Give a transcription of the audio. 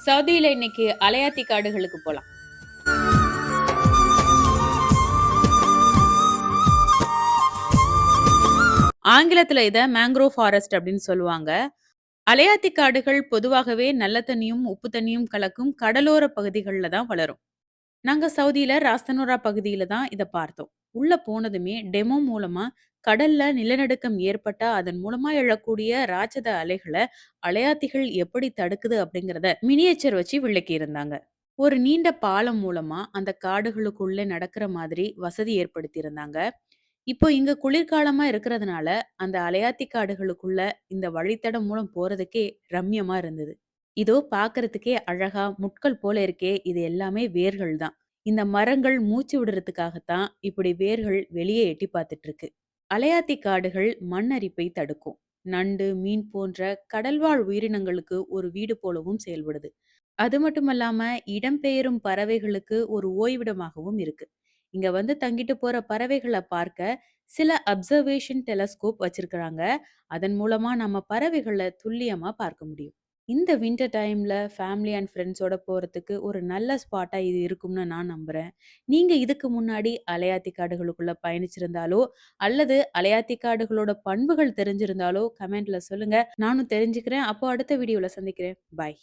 சவுதியில இன்னைக்கு அலையாத்தி காடுகளுக்கு போலாம். ஆங்கிலத்துல இத மேங்க்ரோவ் ஃபாரஸ்ட் அப்படின்னு சொல்லுவாங்க. அலையாத்தி காடுகள் பொதுவாகவே நல்ல தண்ணியும், உப்பு தண்ணியும் கலக்கும் கடலோர பகுதிகள்ல தான் வளரும். நாங்க சவுதியில ராஸ்தனோரா பகுதியில தான் இத பார்த்தோம். உள்ள போனதுமே டெமோ மூலமா கடல்ல நிலநடுக்கம் ஏற்பட்டா அதன் மூலமா எழக்கூடிய ராட்சத அலைகள அலையாத்திகள் எப்படி தடுக்குது அப்படிங்கிறத மினியேச்சர் வச்சு விளக்கியிருந்தாங்க. ஒரு நீண்ட பாலம் மூலமா அந்த காடுகளுக்குள்ள நடக்கிற மாதிரி வசதி ஏற்படுத்தியிருந்தாங்க. இப்போ இங்க குளிர்காலமா இருக்கிறதுனால, அந்த அலையாத்தி காடுகளுக்குள்ள இந்த வழித்தடம் மூலம் போறதுக்கே ரம்மியமா இருந்தது. இதோ பார்க்கறதுக்கே அழகா முட்கள் போல இருக்கே! இது எல்லாமே வேர்கள் தான். இந்த மரங்கள் மூச்சு விடுறதுக்காகத்தான் இப்படி வேர்கள் வெளியே எட்டி பார்த்துட்டு இருக்கு. அலையாத்தி காடுகள் மண் அரிப்பை தடுக்கும். நண்டு, மீன் போன்ற கடல்வாழ் உயிரினங்களுக்கு ஒரு வீடு போலவும் செயல்படுது. அது மட்டுமல்லாம, இடம்பெயரும் பறவைகளுக்கு ஒரு ஓய்விடமாகவும் இருக்கு. இங்க வந்து தங்கிட்டு போற பறவைகள பார்க்க சில அப்சர்வேஷன் டெலஸ்கோப் வச்சிருக்கிறாங்க. அதன் மூலமா நம்ம பறவைகள துல்லியமா பார்க்க முடியும். இந்த வின்டர் டைம்ல ஃபேமிலி அண்ட் ஃப்ரெண்ட்ஸோட போறதுக்கு ஒரு நல்ல ஸ்பாட்டா இது இருக்கும்னு நான் நம்புறேன். நீங்க இதுக்கு முன்னாடி அலையாத்தி காடுகளுக்குள்ள பயணிச்சிருந்தாலோ, அல்லது அலையாத்தி காடுகளோட பண்புகள் தெரிஞ்சிருந்தாலோ கமெண்ட்ல சொல்லுங்க. நானும் தெரிஞ்சுக்கிறேன். அப்போ அடுத்த வீடியோல சந்திக்கிறேன். பாய்.